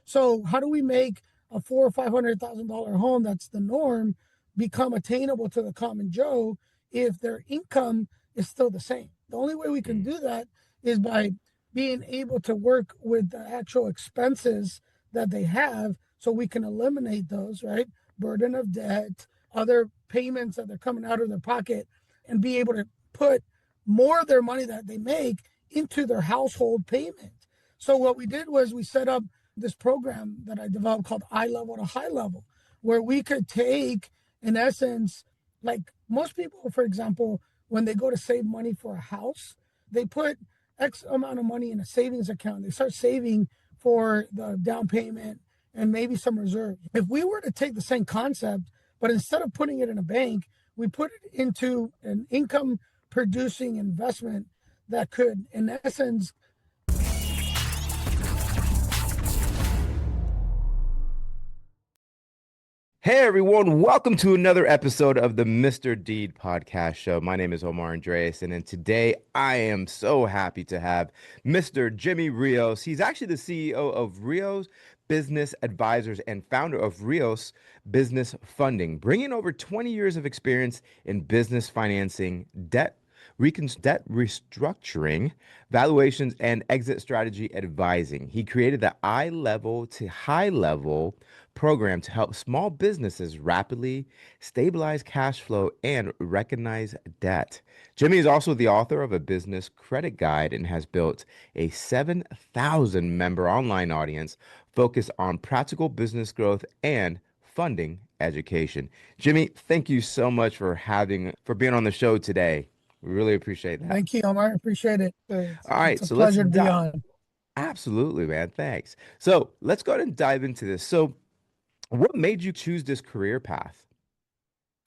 So how do we make a $400,000 or $500,000 home that's the norm become attainable to the common Joe if their income is still the same? The only way we can do that is by being able to work with the actual expenses that they have so we can eliminate those, right? Burden of debt, other payments that they're coming out of their pocket, and be able to put more of their money that they make into their household payment. So what we did was we set up this program that I developed called eye level to high level, where we could take, in essence, like most people, for example, when they go to save money for a house, they put X amount of money in a savings account. They start saving for the down payment and maybe some reserve. If we were to take the same concept, but instead of putting it in a bank, we put it into an income producing investment that could, in essence, Hey everyone, welcome to another episode of the Mr. Deed podcast show. My name is Omar Andreasen, and today I am so happy to have Mr. Jimmy Rios. He's actually the CEO of Rios Business Advisors and founder of Rios Business Funding, bringing over 20 years of experience in business financing, debt restructuring, valuations, and exit strategy advising. He created the eye level to high level program to help small businesses rapidly stabilize cash flow and recognize debt. Jimmy is also the author of a business credit guide and has built a 7,000 member online audience focused on practical business growth and funding education. Jimmy, thank you so much for being on the show today. We really appreciate that. Thank you, Omar. Appreciate it. All right, It's a so let's pleasure to be on. Absolutely, man. Thanks. So let's go ahead and dive into this. So, what made you choose this career path?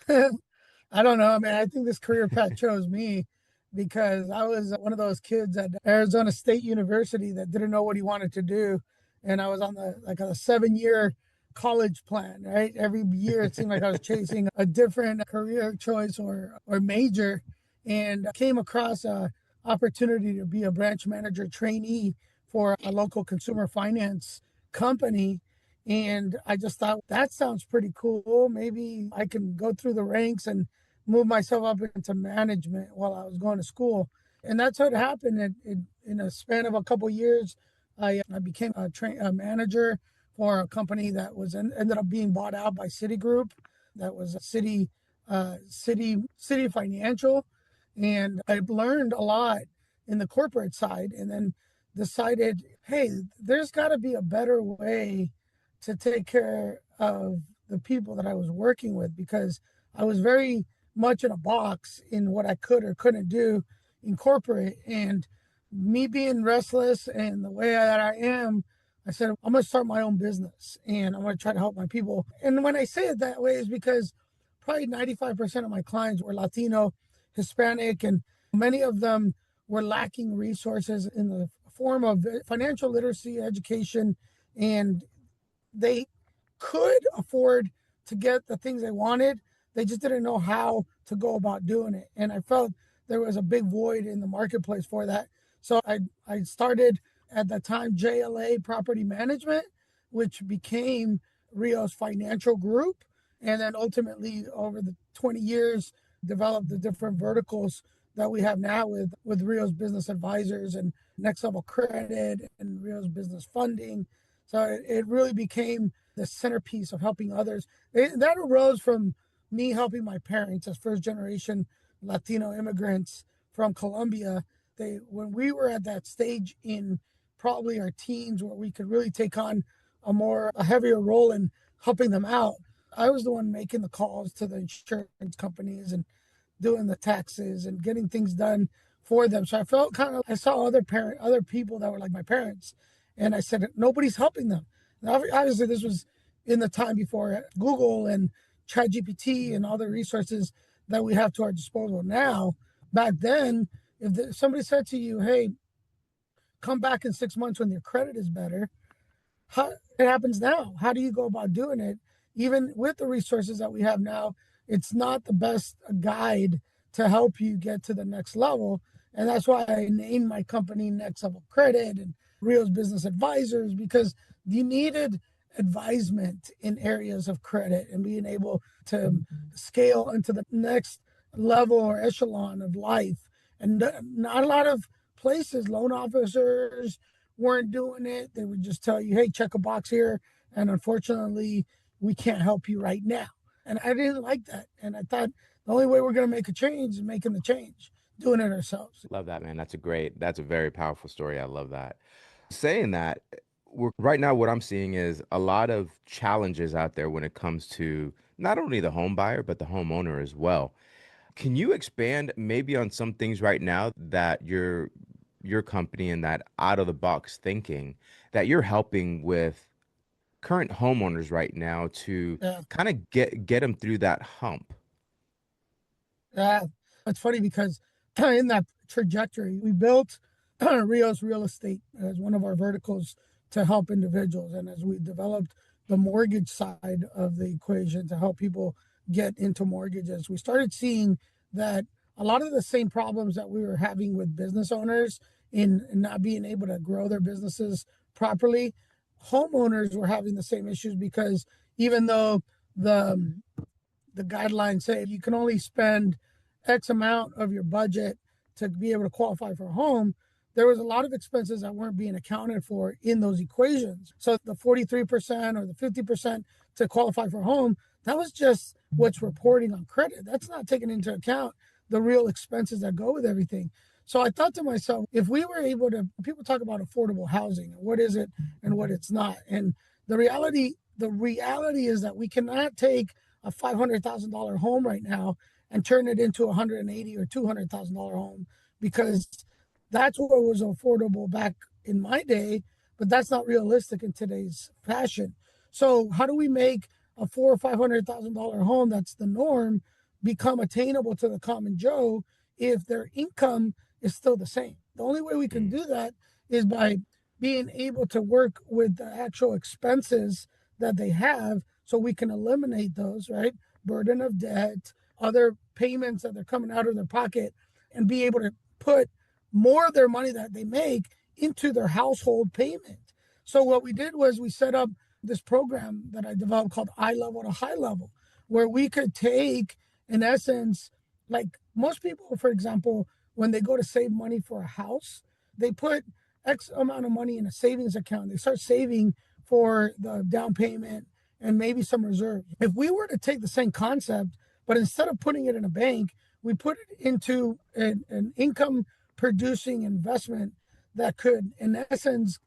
I don't know. I mean, I think this career path chose me because I was one of those kids at Arizona State University that didn't know what he wanted to do. And I was on a 7-year college plan, right? Every year it seemed like I was chasing a different career choice or major, and came across a opportunity to be a branch manager trainee for a local consumer finance company. And I just thought that sounds pretty cool. Maybe I can go through the ranks and move myself up into management while I was going to school. And that's what happened. In a span of a couple of years, I became a manager for a company that ended up being bought out by Citigroup. That was a City Financial. And I learned a lot in the corporate side, and then decided, hey, there's got to be a better way to take care of the people that I was working with, because I was very much in a box in what I could or couldn't do in corporate. And me being restless and the way that I am, I said, I'm going to start my own business and I'm going to try to help my people. And when I say it that way is because probably 95% of my clients were Latino, Hispanic, and many of them were lacking resources in the form of financial literacy education, and they could afford to get the things they wanted. They just didn't know how to go about doing it. And I felt there was a big void in the marketplace for that. So I started at the time JLA Property Management, which became Rios Financial Group. And then ultimately over the 20 years, developed the different verticals that we have now with Rios Business Advisors and Next Level Credit and Rios Business Funding. So it really became the centerpiece of helping others. That arose from me helping my parents as first generation Latino immigrants from Colombia. When we were at that stage in probably our teens where we could really take on a heavier role in helping them out, I was the one making the calls to the insurance companies and doing the taxes and getting things done for them. So I felt I saw other people that were like my parents, and I said, nobody's helping them. Now, obviously, this was in the time before Google and ChatGPT and all the resources that we have to our disposal now. Back then, if somebody said to you, hey, come back in 6 months when your credit is better, it happens now. How do you go about doing it? Even with the resources that we have now, it's not the best guide to help you get to the next level. And that's why I named my company Next Level Credit and Rios Business Advisors, because you needed advisement in areas of credit and being able to scale into the next level or echelon of life. And not a lot of places, loan officers weren't doing it. They would just tell you, hey, check a box here. And unfortunately, we can't help you right now. And I didn't like that. And I thought the only way we're going to make a change is making the change, doing it ourselves. Love that, man. That's a very powerful story. I love that. Saying that, right now, what I'm seeing is a lot of challenges out there when it comes to not only the home buyer, but the homeowner as well. Can you expand maybe on some things right now that your company and that out of the box thinking that you're helping with current homeowners right now to Yeah. kind of get them through that hump? Yeah, it's funny because in that trajectory, we built Rios Real Estate as one of our verticals to help individuals. And as we developed the mortgage side of the equation to help people get into mortgages, we started seeing that a lot of the same problems that we were having with business owners in not being able to grow their businesses properly, homeowners were having the same issues because even though the the guidelines say you can only spend X amount of your budget to be able to qualify for a home, there was a lot of expenses that weren't being accounted for in those equations. So the 43% or the 50% to qualify for a home, that was just what's reporting on credit. That's not taking into account the real expenses that go with everything. So I thought to myself, if we were able to, people talk about affordable housing, what is it and what it's not. And the reality is that we cannot take a $500,000 home right now and turn it into a $180,000 or $200,000 home because that's what was affordable back in my day, but that's not realistic in today's fashion. So how do we make a $400,000 or $500,000 home that's the norm become attainable to the common Joe if their income is still the same? The only way we can Mm, do that is by being able to work with the actual expenses that they have so we can eliminate those, right? Burden of debt, other payments that they're coming out of their pocket, and be able to put more of their money that they make into their household payment. So what we did was we set up this program that I developed called eye level to high level, where we could take, in essence, like most people, for example, when they go to save money for a house, they put X amount of money in a savings account. They start saving for the down payment and maybe some reserve. If we were to take the same concept, but instead of putting it in a bank, we put it into an income producing investment that could, in essence,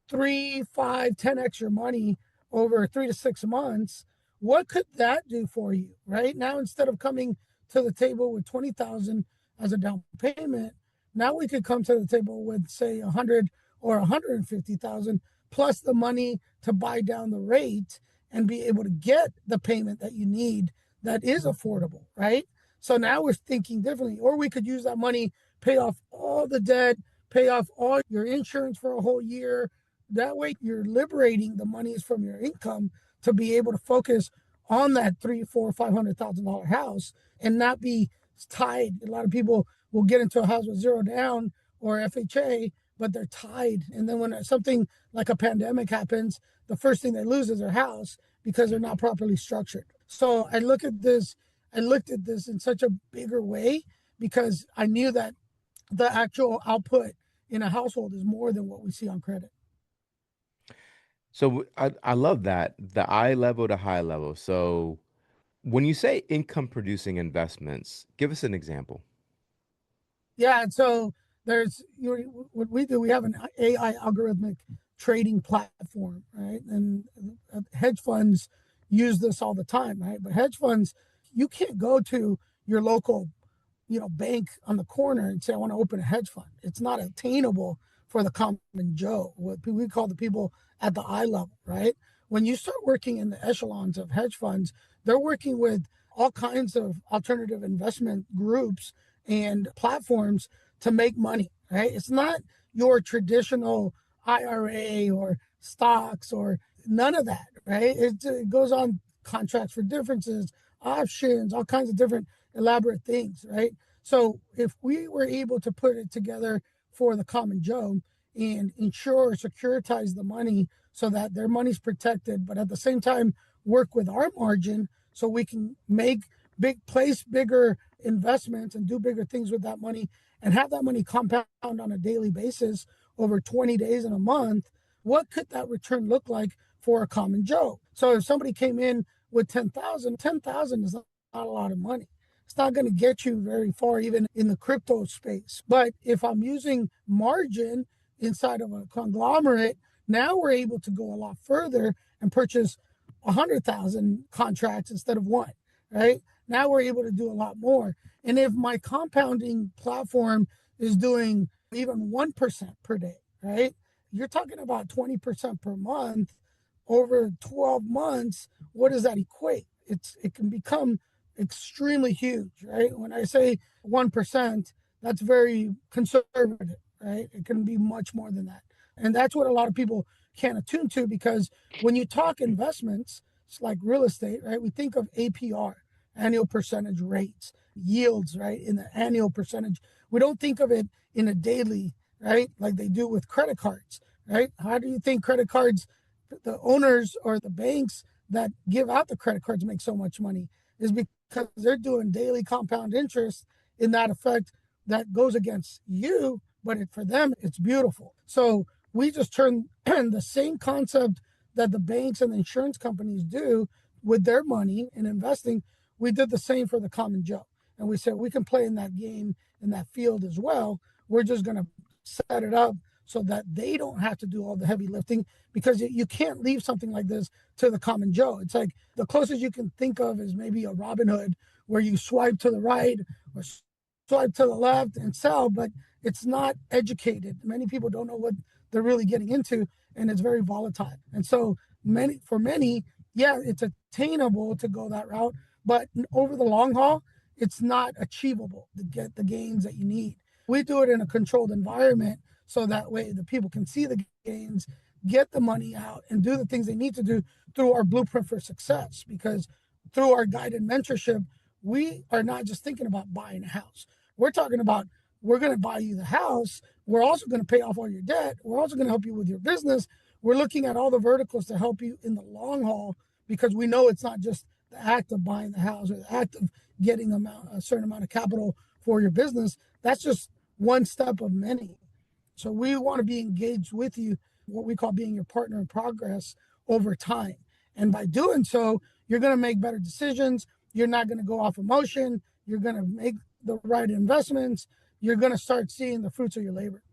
3, 5, 10x your money over 3 to 6 months, what could that do for you? Right now, instead of coming to the table with 20,000 as a down payment, now we could come to the table with say 100 or 150,000 plus the money to buy down the rate and be able to get the payment that you need that is affordable, right? So now we're thinking differently. Or we could use that money, pay off all the debt, pay off all your insurance for a whole year. That way you're liberating the monies from your income to be able to focus on that 3, 4, $500,000 house and not be tied. A lot of people will get into a house with zero down or FHA, but they're tied. And then when something like a pandemic happens, the first thing they lose is their house because they're not properly structured. So I looked at this in such a bigger way because I knew that the actual output in a household is more than what we see on credit. So I love that, the eye level to high level. So when you say income producing investments, give us an example. Yeah, and so what we do. We have an AI algorithmic trading platform, right? And hedge funds use this all the time, right? But hedge funds, you can't go to your local, bank on the corner and say, I want to open a hedge fund. It's not attainable for the common Joe, what we call the people at the eye level, right? When you start working in the echelons of hedge funds, they're working with all kinds of alternative investment groups and platforms to make money, right? It's not your traditional IRA or stocks or none of that, right? It goes on contracts for differences, options, all kinds of different elaborate things, right? So if we were able to put it together for the common Joe, and insure or securitize the money so that their money's protected, but at the same time work with our margin so we can make bigger investments and do bigger things with that money and have that money compound on a daily basis over 20 days and a month. What could that return look like for a common Joe? So if somebody came in with 10,000 is not a lot of money. It's not going to get you very far, even in the crypto space. But if I'm using margin inside of a conglomerate, now we're able to go a lot further and purchase 100,000 contracts instead of one, right? Now we're able to do a lot more. And if my compounding platform is doing even 1% per day, right? You're talking about 20% per month over 12 months. What does that equate? It can become extremely huge, right? When I say 1%, that's very conservative, right? It can be much more than that. And that's what a lot of people can't attune to, because when you talk investments, it's like real estate, right? We think of APR, annual percentage rates, yields, right? In the annual percentage. We don't think of it in a daily, right? Like they do with credit cards, right? How do you think credit cards, the owners or the banks that give out the credit cards make so much money? Is because they're doing daily compound interest in that effect that goes against you, but for them, it's beautiful. So we just turn the same concept that the banks and the insurance companies do with their money in investing. We did the same for the common Joe. And we said we can play in that game, in that field as well. We're just going to set it up so that they don't have to do all the heavy lifting, because you can't leave something like this to the common Joe. It's like the closest you can think of is maybe a Robinhood, where you swipe to the right or swipe to the left and sell, but it's not educated. Many people don't know what they're really getting into, and it's very volatile. And so for many, yeah, it's attainable to go that route, but over the long haul, it's not achievable to get the gains that you need. We do it in a controlled environment so that way the people can see the gains, get the money out, and do the things they need to do through our blueprint for success. Because through our guided mentorship, we are not just thinking about buying a house. We're talking about, we're going to buy you the house. We're also going to pay off all your debt. We're also going to help you with your business. We're looking at all the verticals to help you in the long haul, because we know it's not just the act of buying the house or the act of getting a certain amount of capital for your business. That's just one step of many. So we want to be engaged with you, what we call being your partner in progress over time. And by doing so, you're going to make better decisions. You're not going to go off emotion. You're going to make the right investments. You're going to start seeing the fruits of your labor.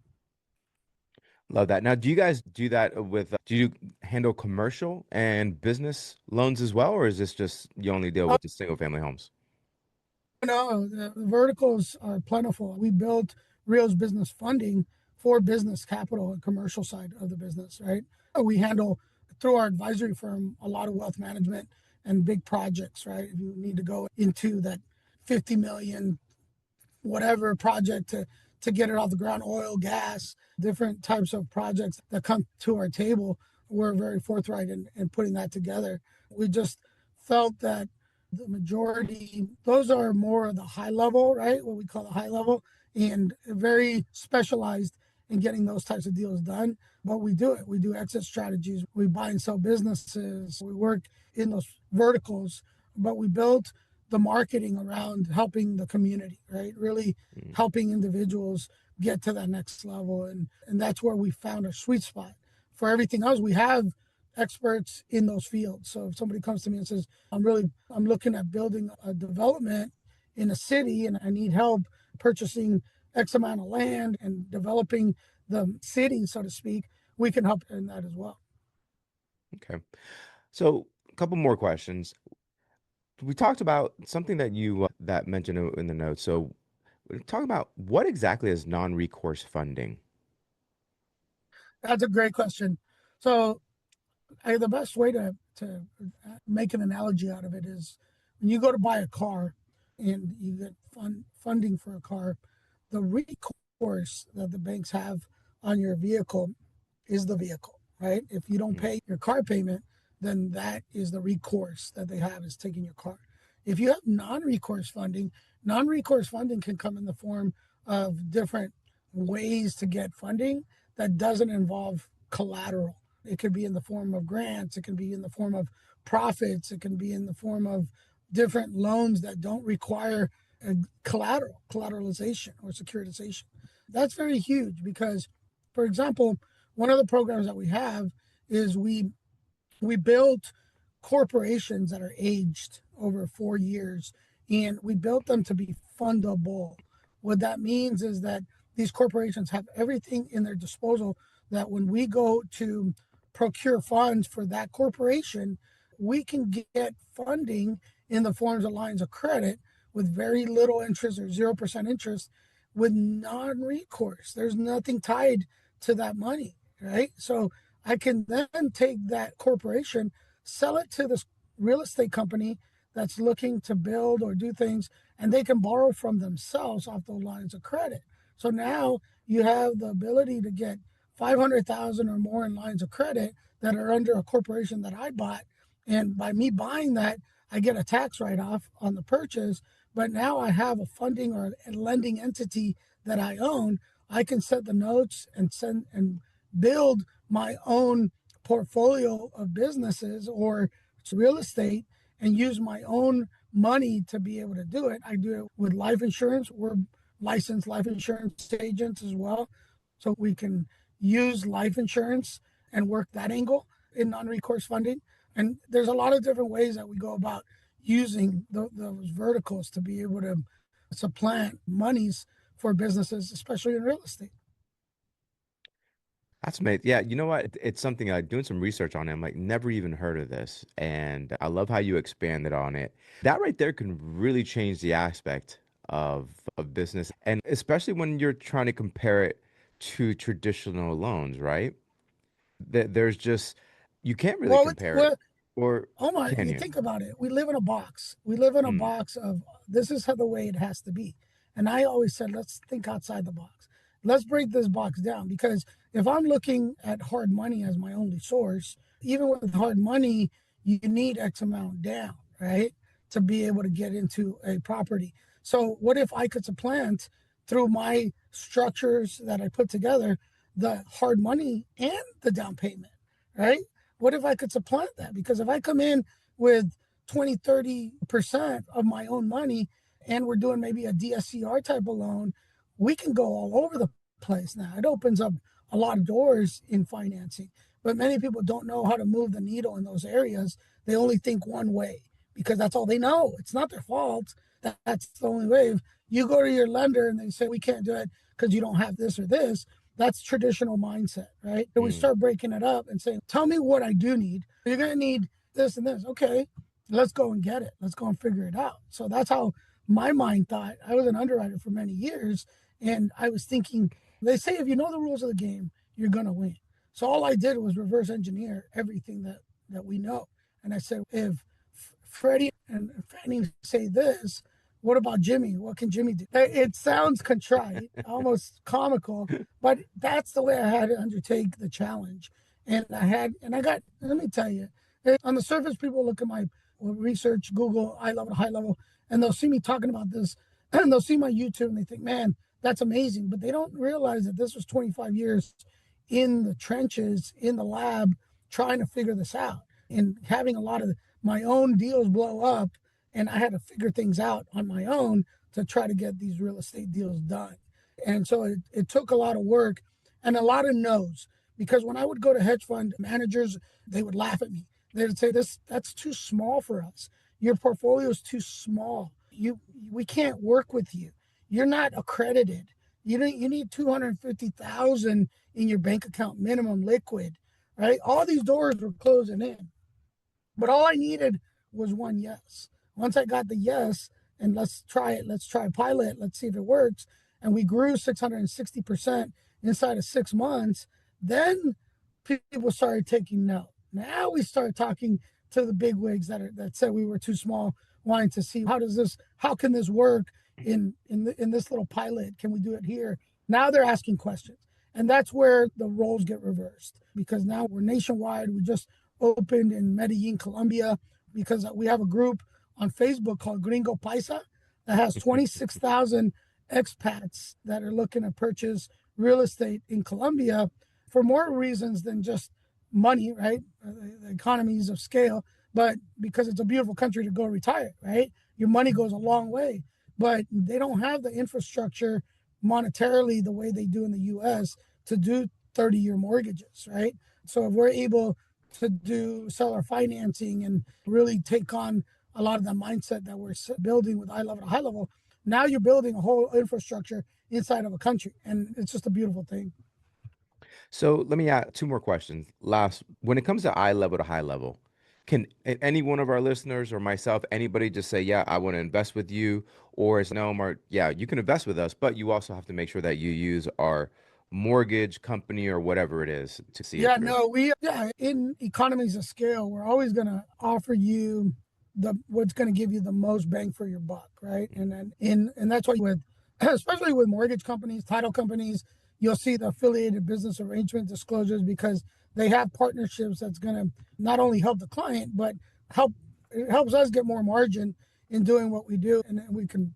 Love that. Now, do you guys do that with, do you handle commercial and business loans as well, or is this just you only deal with the single family homes? No, the verticals are plentiful. We built Rios Business Funding for business capital and commercial side of the business, right? We handle through our advisory firm a lot of wealth management and big projects, right? If you need to go into that 50 million whatever project to get it off the ground, oil, gas, different types of projects that come to our table, we're very forthright in putting that together. We just felt that the majority, those are more of the high level, right? What we call the high level, and very specialized in getting those types of deals done. But we do it. We do exit strategies. We buy and sell businesses. We work in those verticals, but we built the marketing around helping the community, right? Really helping individuals get to that next level. And that's where we found our sweet spot. For everything else, we have experts in those fields. So if somebody comes to me and says, I'm looking at building a development in a city and I need help purchasing X amount of land and developing the city, so to speak, we can help in that as well. Okay. So a couple more questions. We talked about something that you that mentioned in the notes. So we're talking about what exactly is non-recourse funding? That's a great question. So the best way to make an analogy out of it is when you go to buy a car and you get funding for a car, the recourse that the banks have on your vehicle is the vehicle, right? If you don't pay your car payment, then that is the recourse that they have, is taking your car. If you have non-recourse funding can come in the form of different ways to get funding that doesn't involve collateral. It could be in the form of grants, it can be in the form of profits, it can be in the form of different loans that don't require a collateralization or securitization. That's very huge because, for example, one of the programs that we have is we built corporations that are aged over 4 years, and we built them to be fundable. What that means is that these corporations have everything in their disposal that when we go to procure funds for that corporation, we can get funding in the forms of lines of credit with very little interest or 0% interest with non-recourse. There's nothing tied to that money, right? So I can then take that corporation, sell it to this real estate company that's looking to build or do things, and they can borrow from themselves off those lines of credit. So now you have the ability to get 500,000 or more in lines of credit that are under a corporation that I bought. And by me buying that, I get a tax write off on the purchase. But now I have a funding or a lending entity that I own. I can set the notes and send and build my own portfolio of businesses or real estate and use my own money to be able to do it. I do it with life insurance. We're licensed life insurance agents as well. So we can use life insurance and work that angle in non-recourse funding. And there's a lot of different ways that we go about using those verticals to be able to supplant monies for businesses, especially in real estate. That's amazing. Yeah, you know what? It's something doing some research on it. I'm like, never even heard of this. And I love how you expanded on it. That right there can really change the aspect of business. And especially when you're trying to compare it to traditional loans, right? There's just, you can't really Well, compare it. well, Or Omar, can you you? think about it. We live in a box. We live in a Mm, box of this is how the way it has to be. And I always said, let's think outside the box. Let's break this box down because if I'm looking at hard money as my only source, even with hard money, you need X amount down, right? To be able to get into a property. So, what if I could supplant through my structures that I put together the hard money and the down payment, right? What if I could supplant that? Because if I come in with 20, 30% of my own money and we're doing maybe a DSCR type of loan, we can go all over the place now. It opens up a lot of doors in financing, but many people don't know how to move the needle in those areas. They only think one way because that's all they know. It's not their fault. That's the only way. If you go to your lender and they say, we can't do it because you don't have this or this, that's traditional mindset, right? So we mm. start breaking it up and saying, tell me what I do need. You're going to need this and this. Okay, let's go and get it. Let's go and figure it out. So that's how my mind thought. I was an underwriter for many years, and I was thinking, they say if you know the rules of the game, you're going to win. So all I did was reverse engineer everything that we know. And I said, if Freddie and Fannie say this, what about Jimmy? What can Jimmy do? It sounds contrite, almost comical, but that's the way I had to undertake the challenge. And I got, let me tell you, on the surface, people look at my research, Google, eye level, high level, and they'll see me talking about this, and they'll see my YouTube and they think, man, that's amazing. But they don't realize that this was 25 years in the trenches, in the lab, trying to figure this out and having a lot of my own deals blow up. And I had to figure things out on my own to try to get these real estate deals done. And so it took a lot of work and a lot of no's because when I would go to hedge fund managers, they would laugh at me. They would say, that's too small for us. Your portfolio is too small. We can't work with you. You're not accredited. You need 250,000 in your bank account minimum liquid, right? All these doors were closing in. But all I needed was one yes. Once I got the yes, and let's try it, let's try a pilot, let's see if it works. And we grew 660% inside of 6 months. Then people started taking note. Now we started talking to the big wigs that said we were too small, wanting to see how can this work in this little pilot? Can we do it here? Now they're asking questions. And that's where the roles get reversed because now we're nationwide. We just opened in Medellin, Colombia, because we have a group on Facebook called Gringo Paisa that has 26,000 expats that are looking to purchase real estate in Colombia for more reasons than just money, right? The economies of scale, but because it's a beautiful country to go retire, right? Your money goes a long way, but they don't have the infrastructure monetarily the way they do in the US to do 30-year mortgages, right? So if we're able to do seller financing and really take on a lot of the mindset that we're building with high level to high level, now you're building a whole infrastructure inside of a country, and it's just a beautiful thing. So let me ask two more questions. Last, when it comes to eye level to high level, can any one of our listeners or myself, anybody just say, yeah, I want to invest with you? Or is no, Mark, yeah, you can invest with us, but you also have to make sure that you use our mortgage company or whatever it is to see it Yeah, through. no, yeah, in economies of scale, we're always going to offer you the what's going to give you the most bang for your buck, right? And then and that's why with especially with mortgage companies, title companies, you'll see the affiliated business arrangement disclosures because they have partnerships that's going to not only help the client but help it helps us get more margin in doing what we do, and we can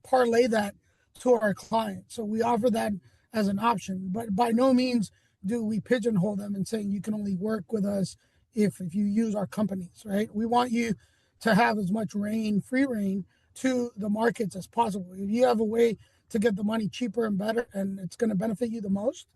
parlay that to our clients. So we offer that as an option, but by no means do we pigeonhole them and saying you can only work with us if you use our companies, right? We want you to have as much free reign to the markets as possible. If you have a way to get the money cheaper and better and it's going to benefit you the most,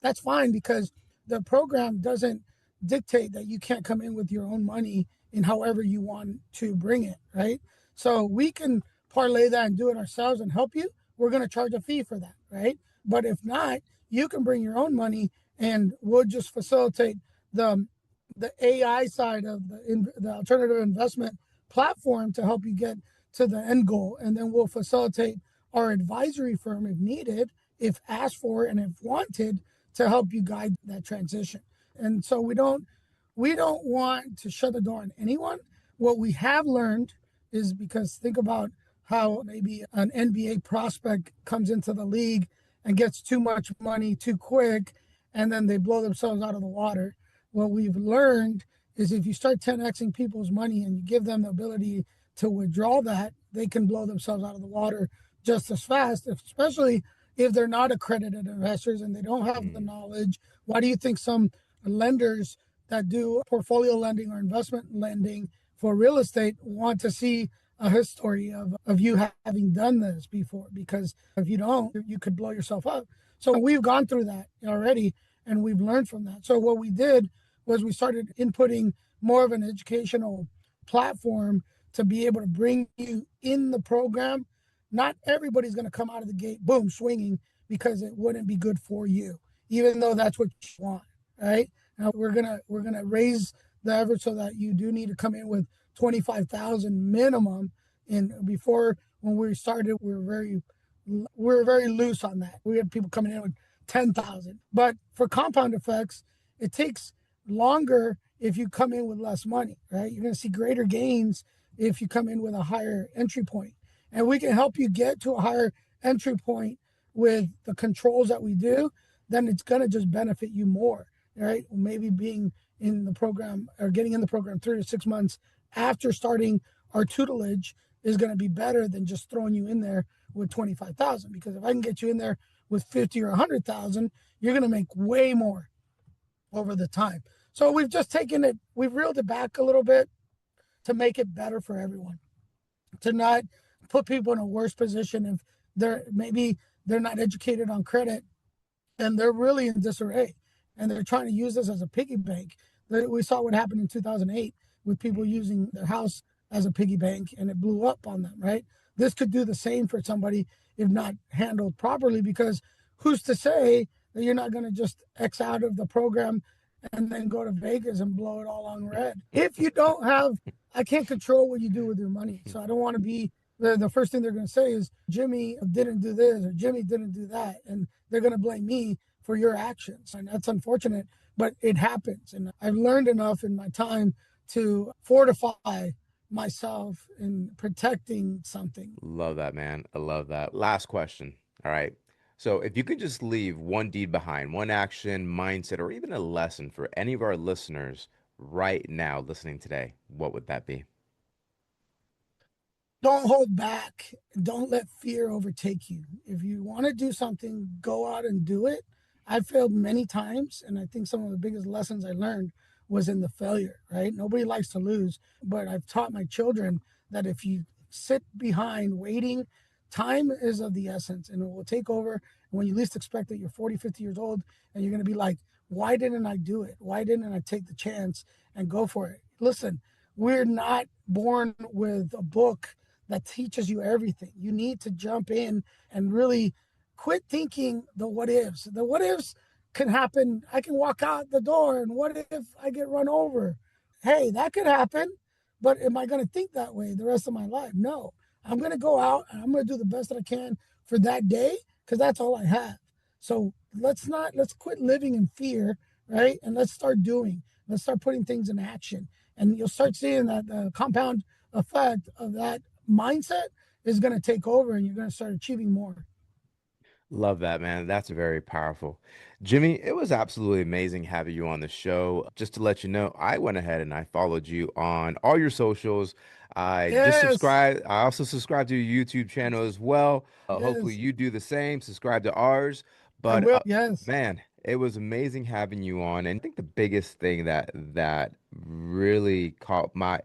that's fine because the program doesn't dictate that you can't come in with your own money in however you want to bring it, right? So we can parlay that and do it ourselves and help you. We're going to charge a fee for that, right? But if not, you can bring your own money and we'll just facilitate the the AI side of the alternative investment platform to help you get to the end goal. And then we'll facilitate our advisory firm if needed, if asked for, and if wanted to help you guide that transition. And so we don't want to shut the door on anyone. What we have learned is because think about how maybe an NBA prospect comes into the league and gets too much money too quick and then they blow themselves out of the water. What we've learned is if you start 10xing people's money and you give them the ability to withdraw that, they can blow themselves out of the water just as fast, especially if they're not accredited investors and they don't have the Mm. knowledge. Why do you think some lenders that do portfolio lending or investment lending for real estate want to see a history of you having done this before? Because if you don't, you could blow yourself up. So we've gone through that already and we've learned from that. So what we did was we started inputting more of an educational platform to be able to bring you in the program. Not everybody's going to come out of the gate, boom, swinging because it wouldn't be good for you, even though that's what you want, right? Now we're gonna raise the average so that you do need to come in with 25,000 minimum. And before when we started, we were very loose on that. We had people coming in with 10,000. But for compound effects, it takes longer if you come in with less money, right? You're going to see greater gains if you come in with a higher entry point. And we can help you get to a higher entry point with the controls that we do, then it's going to just benefit you more, right? Maybe being in the program or getting in the program 3 to 6 months after starting our tutelage is going to be better than just throwing you in there with 25,000. Because if I can get you in there with 50 or 100,000, you're going to make way more over the time. So we've reeled it back a little bit to make it better for everyone, to not put people in a worse position if they're not educated on credit and they're really in disarray and they're trying to use this as a piggy bank. We saw what happened in 2008 with people using their house as a piggy bank and it blew up on them, right? This could do the same for somebody if not handled properly because who's to say that you're not going to just X out of the program and then go to Vegas and blow it all on red? If you don't have, I can't control what you do with your money. So I don't want to be the first thing they're going to say is Jimmy didn't do this or Jimmy didn't do that. And they're going to blame me for your actions. And that's unfortunate, but it happens. And I've learned enough in my time to fortify myself in protecting something. Love that, man. I love that. Last question. All right. So, if you could just leave one deed behind, one action, mindset, or even a lesson for any of our listeners right now listening today, what would that be? Don't hold back. Don't let fear overtake you. If you want to do something, go out and do it. I failed many times, and I think some of the biggest lessons I learned was in the failure, right? Nobody likes to lose, but I've taught my children that if you sit behind waiting, time is of the essence and it will take over. And when you least expect it, you're 40, 50 years old, and you're going to be like, why didn't I do it? Why didn't I take the chance and go for it? Listen, we're not born with a book that teaches you everything. You need to jump in and really quit thinking the what ifs. The what ifs can happen. I can walk out the door, and what if I get run over? Hey, that could happen, but am I going to think that way the rest of my life? No. I'm going to go out and I'm going to do the best that I can for that day because that's all I have. So let's quit living in fear, right? And let's start doing. Let's start putting things in action. And you'll start seeing that the compound effect of that mindset is going to take over and you're going to start achieving more. Love that, man. That's very powerful. Jimmy, it was absolutely amazing having you on the show. Just to let you know, I went ahead and I followed you on all your socials. I just Yes, subscribed. I also subscribed to your YouTube channel as well. Hopefully yes, you do the same. Subscribe to ours. I But will. Yes. man, it was amazing having you on. And I think the biggest thing that really caught my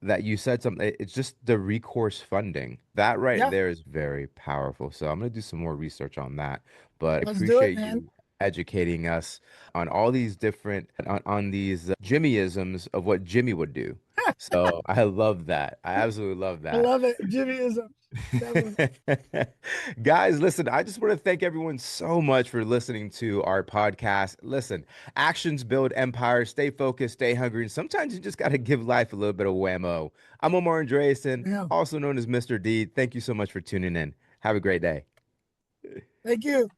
that you said something. It's just the recourse funding. That right Yeah, there is very powerful. So I'm going to do some more research on that. But I let's do it, appreciate man. you educating us on all these different on these Jimmyisms of what Jimmy would do. So I love that. I absolutely love I that. love it. Jimmyism. Definitely. Guys, listen, I just want to thank everyone so much for listening to our podcast. Listen, actions build empires. Stay focused, stay hungry, and sometimes you just got to give life a little bit of whammo. I'm Omar Andreasen, Yeah. also known as Mr. D. Thank you so much for tuning in. Have a great day. Thank you.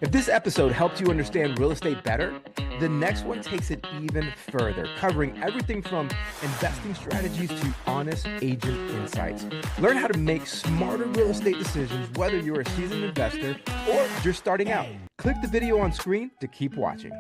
If this episode helped you understand real estate better, the next one takes it even further, covering everything from investing strategies to honest agent insights. Learn how to make smarter real estate decisions, whether you're a seasoned investor or just starting out. Click the video on screen to keep watching.